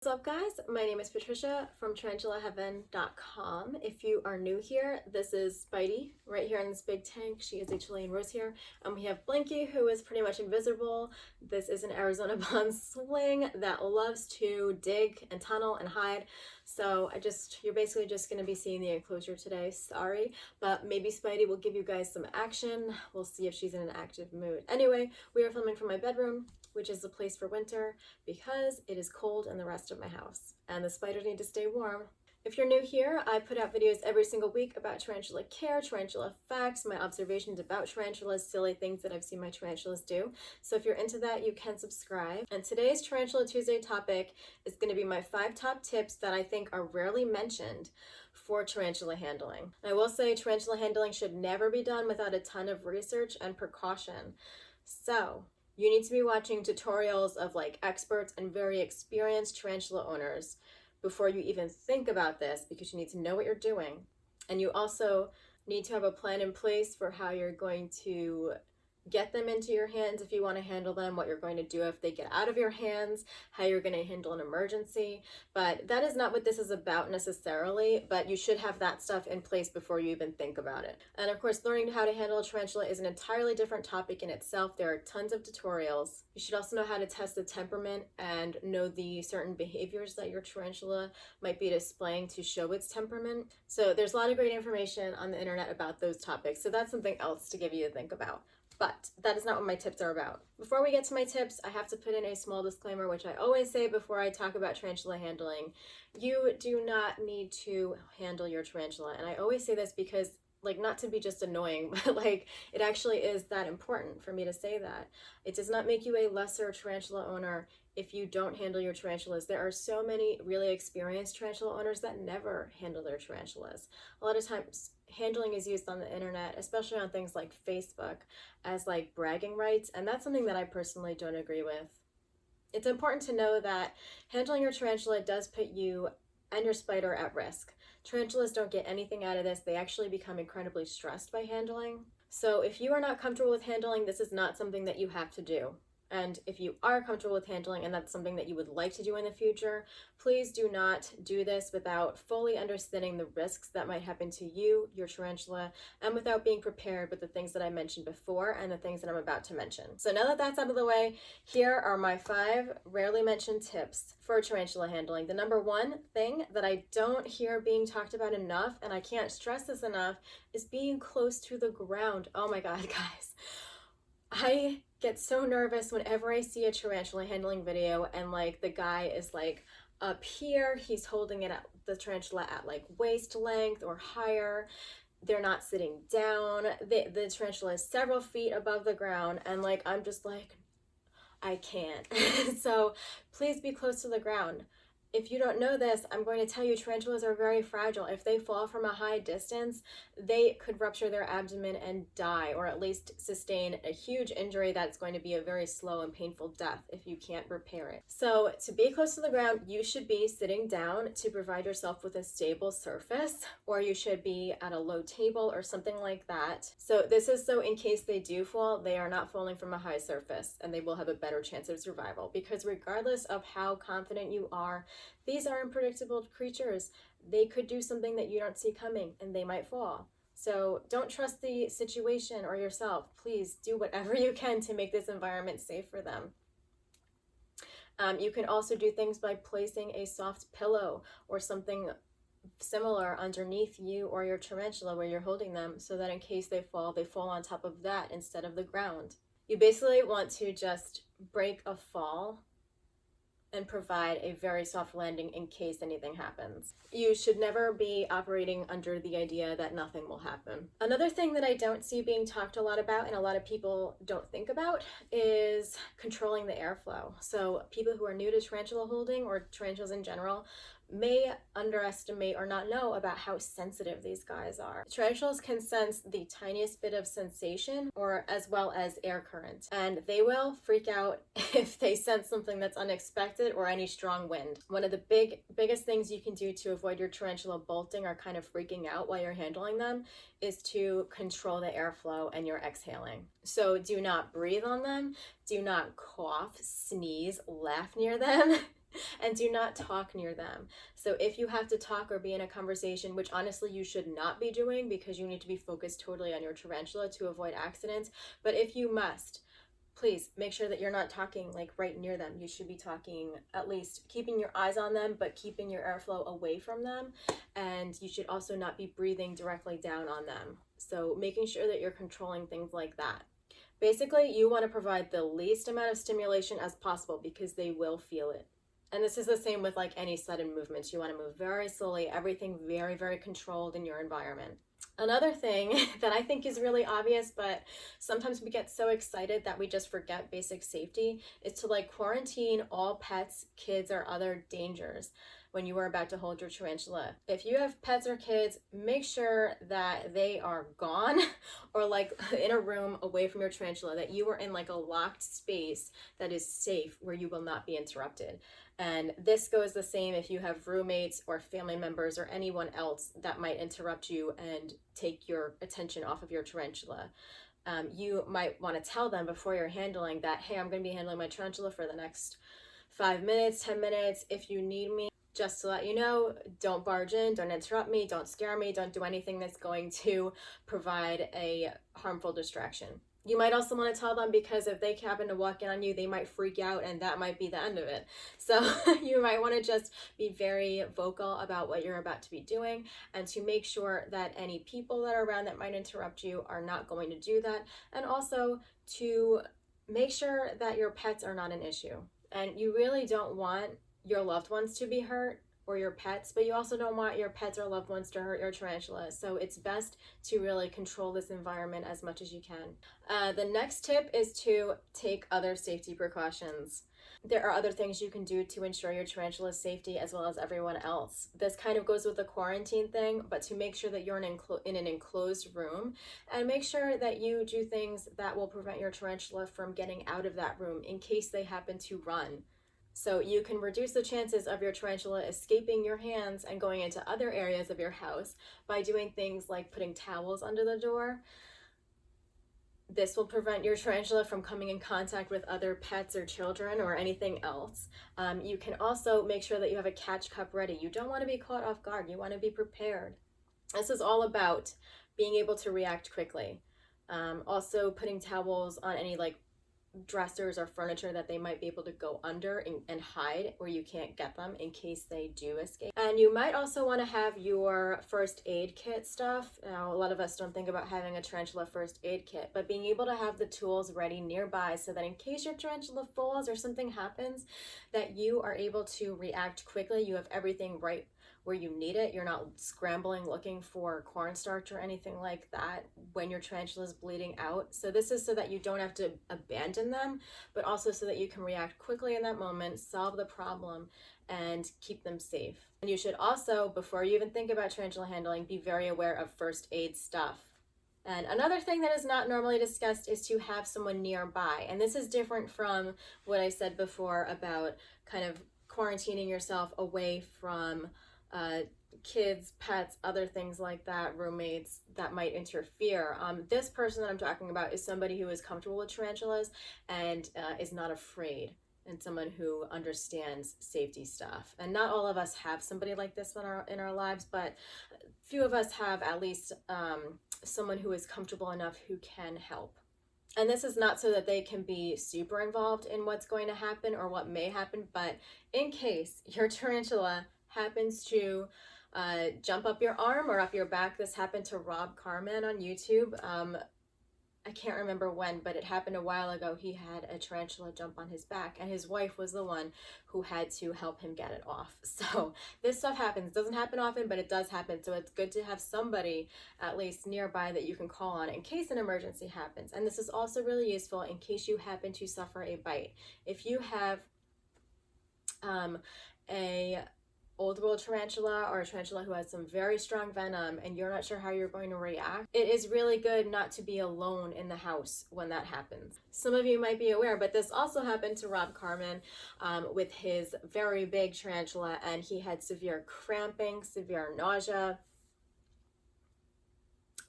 What's up, guys? My name is Patricia from tarantulaheaven.com. If you are new here, this is Spidey right here in this big tank. She is a Chilean rose here. And we have Blinky, who is pretty much invisible. This is an Arizona blonde swing that loves to dig and tunnel and hide. So you're basically just going to be seeing the enclosure today. Sorry, but maybe Spidey will give you guys some action. We'll see if she's in an active mood. Anyway, we are filming from my bedroom, which is the place for winter because it is cold in the rest of my house and the spiders need to stay warm. If you're new here, I put out videos every single week about tarantula care, tarantula facts, my observations about tarantulas, silly things that I've seen my tarantulas do. So if you're into that, you can subscribe. And today's Tarantula Tuesday topic is going to be my 5 top tips that I think are rarely mentioned for tarantula handling. I will say tarantula handling should never be done without a ton of research and precaution. So you need to be watching tutorials of experts and very experienced tarantula owners before you even think about this, because you need to know what you're doing. And you also need to have a plan in place for how you're going to get them into your hands if you want to handle them, what you're going to do if they get out of your hands, how you're going to handle an emergency. But that is not what this is about necessarily, but you should have that stuff in place before you even think about it. And of course, learning how to handle a tarantula is an entirely different topic in itself. There are tons of tutorials. You should also know how to test the temperament and know the certain behaviors that your tarantula might be displaying to show its temperament. So there's a lot of great information on the internet about those topics. So that's something else to give you to think about. But that is not what my tips are about. Before we get to my tips, I have to put in a small disclaimer, which I always say before I talk about tarantula handling. You do not need to handle your tarantula. And I always say this because, not to be just annoying, but it actually is that important for me to say that. It does not make you a lesser tarantula owner if you don't handle your tarantulas. There are so many really experienced tarantula owners that never handle their tarantulas. A lot of times handling is used on the internet, especially on things like Facebook, as bragging rights, and that's something that I personally don't agree with. It's important to know that handling your tarantula does put you and your spider at risk. Tarantulas don't get anything out of this. They actually become incredibly stressed by handling. So if you are not comfortable with handling, this is not something that you have to do. And if you are comfortable with handling and that's something that you would like to do in the future, please do not do this without fully understanding the risks that might happen to you, your tarantula, and without being prepared with the things that I mentioned before and the things that I'm about to mention. So now that that's out of the way, here are my 5 rarely mentioned tips for tarantula handling. The number 1 thing that I don't hear being talked about enough, and I can't stress this enough, is being close to the ground. Oh my God, guys. I get so nervous whenever I see a tarantula handling video and the guy is up here, he's holding it at the tarantula at waist length or higher. They're not sitting down. The tarantula is several feet above the ground, and I'm just I can't. So please be close to the ground. If you don't know this, I'm going to tell you tarantulas are very fragile. If they fall from a high distance, they could rupture their abdomen and die, or at least sustain a huge injury that's going to be a very slow and painful death if you can't repair it. So to be close to the ground, you should be sitting down to provide yourself with a stable surface, or you should be at a low table or something like that. So this is so in case they do fall, they are not falling from a high surface and they will have a better chance of survival, because regardless of how confident you are, these are unpredictable creatures. They could do something that you don't see coming and they might fall. So don't trust the situation or yourself. Please do whatever you can to make this environment safe for them. You can also do things by placing a soft pillow or something similar underneath you or your tarantula where you're holding them, so that in case they fall on top of that instead of the ground. You basically want to just break a fall and provide a very soft landing in case anything happens. You should never be operating under the idea that nothing will happen. Another thing that I don't see being talked a lot about and a lot of people don't think about is controlling the airflow. So people who are new to tarantula holding, or tarantulas in general, may underestimate or not know about how sensitive these guys are. Tarantulas can sense the tiniest bit of sensation, or as well as air current, and they will freak out if they sense something that's unexpected or any strong wind. One of the biggest things you can do to avoid your tarantula bolting or kind of freaking out while you're handling them is to control the airflow and your exhaling. So do not breathe on them, do not cough, sneeze, laugh near them. And do not talk near them. So if you have to talk or be in a conversation, which honestly you should not be doing because you need to be focused totally on your tarantula to avoid accidents, but if you must, please make sure that you're not talking like right near them. You should be talking, at least keeping your eyes on them, but keeping your airflow away from them. And you should also not be breathing directly down on them. So making sure that you're controlling things like that. Basically, you want to provide the least amount of stimulation as possible because they will feel it. And this is the same with like any sudden movements. You want to move very slowly, everything very, very controlled in your environment. Another thing that I think is really obvious, but sometimes we get so excited that we just forget basic safety, is to like quarantine all pets, kids, or other dangers when you are about to hold your tarantula. If you have pets or kids, make sure that they are gone or like in a room away from your tarantula, that you are in like a locked space that is safe where you will not be interrupted. And this goes the same if you have roommates or family members or anyone else that might interrupt you and take your attention off of your tarantula. You might want to tell them before you're handling that, hey, I'm going to be handling my tarantula for the next 5 minutes, 10 minutes. If you need me, just to let you know, don't barge in, don't interrupt me, don't scare me, don't do anything that's going to provide a harmful distraction. You might also want to tell them because if they happen to walk in on you, they might freak out and that might be the end of it. So you might want to just be very vocal about what you're about to be doing and to make sure that any people that are around that might interrupt you are not going to do that. And also to make sure that your pets are not an issue. And you really don't want your loved ones to be hurt or your pets, but you also don't want your pets or loved ones to hurt your tarantula. So it's best to really control this environment as much as you can. The next tip is to take other safety precautions. There are other things you can do to ensure your tarantula's safety as well as everyone else. This kind of goes with the quarantine thing, but to make sure that you're in an enclosed room, and make sure that you do things that will prevent your tarantula from getting out of that room in case they happen to run. So you can reduce the chances of your tarantula escaping your hands and going into other areas of your house by doing things like putting towels under the door. This will prevent your tarantula from coming in contact with other pets or children or anything else. You can also make sure that you have a catch cup ready. You don't want to be caught off guard. You want to be prepared. This is all about being able to react quickly. Also putting towels on any like dressers or furniture that they might be able to go under and hide where you can't get them in case they do escape. And you might also want to have your first aid kit stuff. Now, a lot of us don't think about having a tarantula first aid kit, but being able to have the tools ready nearby so that in case your tarantula falls or something happens, that you are able to react quickly. You have everything right where you need it. You're not scrambling looking for cornstarch or anything like that when your tarantula is bleeding out. So this is so that you don't have to abandon them, but also so that you can react quickly in that moment, solve the problem, and keep them safe. And you should also, before you even think about tarantula handling, be very aware of first aid stuff. And another thing that is not normally discussed is to have someone nearby. And this is different from what I said before about kind of quarantining yourself away from kids, pets, other things like that, roommates that might interfere. This person that I'm talking about is somebody who is comfortable with tarantulas and is not afraid, and someone who understands safety stuff. And not all of us have somebody like this in our lives, but few of us have at least someone who is comfortable enough who can help. And this is not so that they can be super involved in what's going to happen or what may happen, but in case your tarantula happens to jump up your arm or up your back. This happened to Rob Carman on YouTube. I can't remember when, but it happened a while ago. He had a tarantula jump on his back, and his wife was the one who had to help him get it off. So this stuff happens. It doesn't happen often, but it does happen. So it's good to have somebody at least nearby that you can call on in case an emergency happens. And this is also really useful in case you happen to suffer a bite. If you have a old world tarantula or a tarantula who has some very strong venom and you're not sure how you're going to react, it is really good not to be alone in the house when that happens. Some of you might be aware, but this also happened to Rob Carman with his very big tarantula, and he had severe cramping, severe nausea.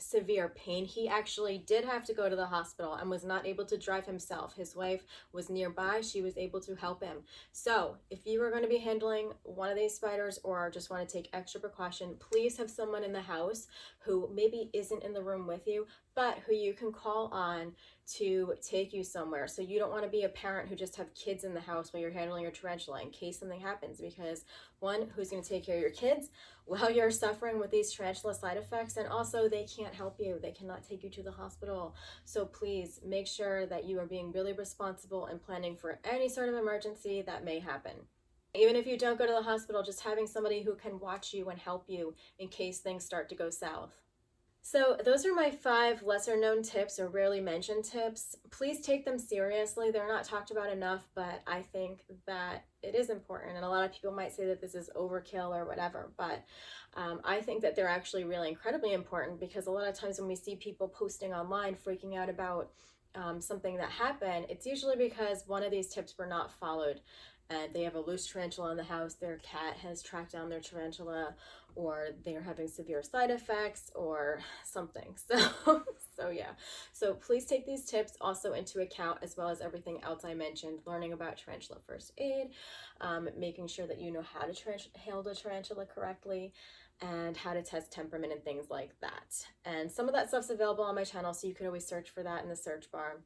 severe pain. He actually did have to go to the hospital and was not able to drive himself. His wife was nearby. She was able to help him. So if you are going to be handling one of these spiders or just want to take extra precaution, please have someone in the house who maybe isn't in the room with you, but who you can call on to take you somewhere. So you don't want to be a parent who just have kids in the house while you're handling your tarantula in case something happens, because one, who's going to take care of your kids while you're suffering with these tarantula side effects, and also they can't help you. They cannot take you to the hospital. So please make sure that you are being really responsible and planning for any sort of emergency that may happen. Even if you don't go to the hospital, just having somebody who can watch you and help you in case things start to go south. So those are my 5 lesser known tips or rarely mentioned tips. Please take them seriously. They're not talked about enough, but I think that it is important. And a lot of people might say that this is overkill or whatever, but I think that they're actually really incredibly important, because a lot of times when we see people posting online freaking out about something that happened, it's usually because one of these tips were not followed. And they have a loose tarantula in the house, their cat has tracked down their tarantula, or they're having severe side effects or something. So yeah. So please take these tips also into account, as well as everything else I mentioned, learning about tarantula first aid, making sure that you know how to handle a tarantula correctly, and how to test temperament and things like that. And some of that stuff's available on my channel, so you could always search for that in the search bar.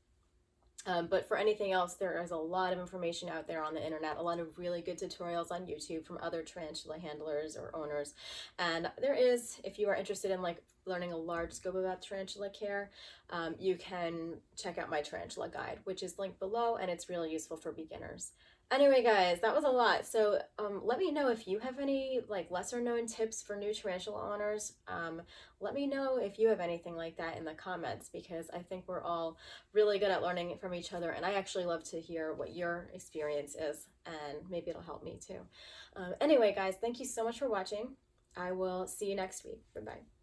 But for anything else, there is a lot of information out there on the internet, a lot of really good tutorials on YouTube from other tarantula handlers or owners. And there is, if you are interested in like learning a large scope about tarantula care, you can check out my tarantula guide, which is linked below, and it's really useful for beginners. Anyway, guys, that was a lot. So let me know if you have any like lesser known tips for new tarantula owners. Let me know if you have anything like that in the comments, because I think we're all really good at learning from each other, and I actually love to hear what your experience is, and maybe it'll help me too. Anyway, guys, thank you so much for watching. I will see you next week. Bye-bye.